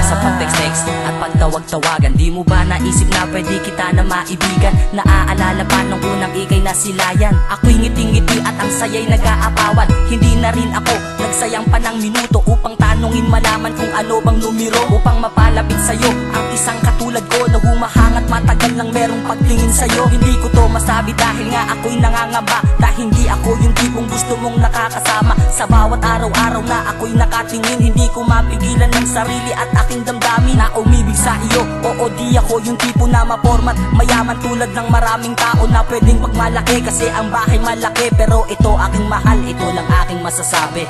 sa pag-text at pagtawag-tawagan. Di mo ba naisip na pwede kita na maibigan? Naaalala pa nung unang ikay na silayan. Ako'y ngiti-ngiti at ang saya'y nag-aapawan. Hindi na rin ako nagsayang pa ng minuto upang tanungin malaman kung ano bang numero, upang mapalapit sa'yo ang isang katulad ko na humahangat matagal nang merong pagtingin sa'yo. Hindi ko to masabi dahil nga ako'y nangangamba, dahil hindi ako yung tipong gusto mong nakakasama. Sa bawat araw-araw na ako'y nakatingin, hindi ko mapigilan ng sarili at aking damdamin na umibig sa iyo. Oo, di ako yung tipo na mapormat mayaman tulad ng maraming tao na pwedeng magmalaki kasi ang bahay malaki. Pero ito aking mahal, ito lang aking masasabi.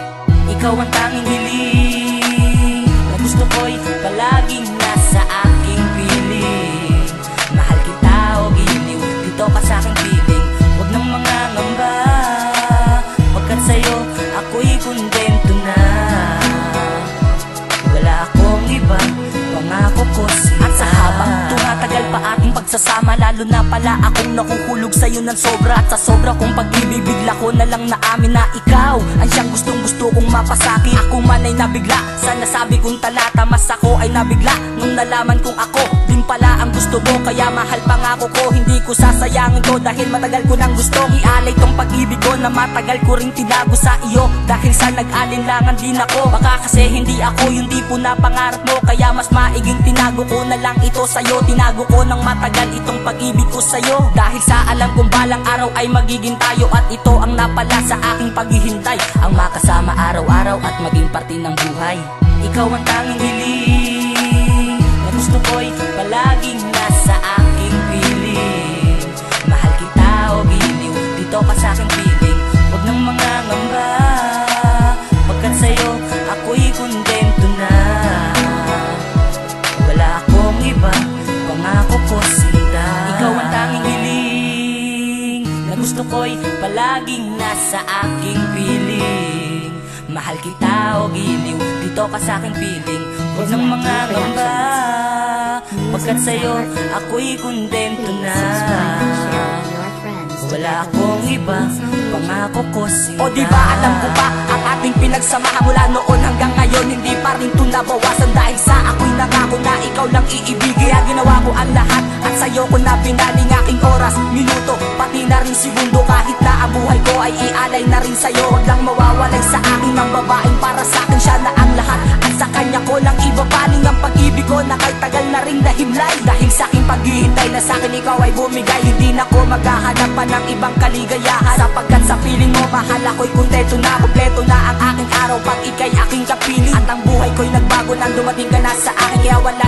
Ikaw ang tanging hiling na gusto ko'y palaging nasa aking piling. Mahal kita o giliw, dito ka sa aking piling. Huwag nang mangangamba, pagkat sa'yo ako'y kontento na. Wala akong iba, pangako ko sila. At sa habang tumatagal pa ating pagsasama, lalo na pala akong nakukulog sa'yo ng sobra. At sa sobra kong pag-ibig, bigla ko na lang naamin na ikaw ang siyang gustong-gusto kong mapasaki. Ako man ay nabigla sa nasabi kong talata, mas ako ay nabigla nung nalaman kong ako din pala ang gusto mo. Kaya mahal pangako ko, hindi ko sasayangin to dahil matagal ko nang gustong ialay tong pag-ibig ko na matagal ko ring tinago sa iyo. Dahil sa nag-alinlangan din ako, baka kasi hindi ako yung tipo na pangarap mo, kaya mas maiging tinago ko na lang ito sa'yo. Tinago ko ng matagal itong pag-ibig ko sa'yo, dahil sa alam kong balang araw ay magiging tayo. At ito ang napala sa aking paghihintay, ang makasama araw-araw at maging parte ng buhay. Ikaw ang tanging hiling na gusto ko'y palaging nasa aking piling. Mahal kita o giliw, dito ka sa aking piling. Huwag nang mangangamba, pagkat sa'yo ako'y kontento na. Wala akong iba, pangako ko sinta. Ikaw ang tanging hiling na gusto ko'y palaging nasa aking piling. Mahal kita o giliw, dito ka sa aking piling. Huwag nang mangangamba, pagkat sa'yo ako'y kontento na. Wala akong iba, pangako ko sila. O diba alam ko pa ang ating pinagsamahan mula noon hanggang ngayon, hindi pa rin ito nabawasan dahil sa ako'y nangako na ikaw lang iibigay. Kaya ginawa ko ang lahat at sa'yo ko na pinaling aking oras, minuto, pati na rin segundo. Kahit na ang buhay ko ay ialay na rin sa'yo, huwag lang mawawalay sa akin ng babaeng para sa akin siya na ang lahat. At sa kanya ko lang ibabaling ang pag-ibig ko na kahit tagal na rin nahimlay. Dahil sa aking paghihintay na sa akin ikaw ay bumigay, hindi na ko maghahanap pa ng ibang kaligayahan, sapagkat sa piling mo mahal ako'y kontento na. Kompleto na ang aking araw pag ika'y aking kapiling. At ang buhay ko'y nagbago nang dumating ka na sa akin, kaya wala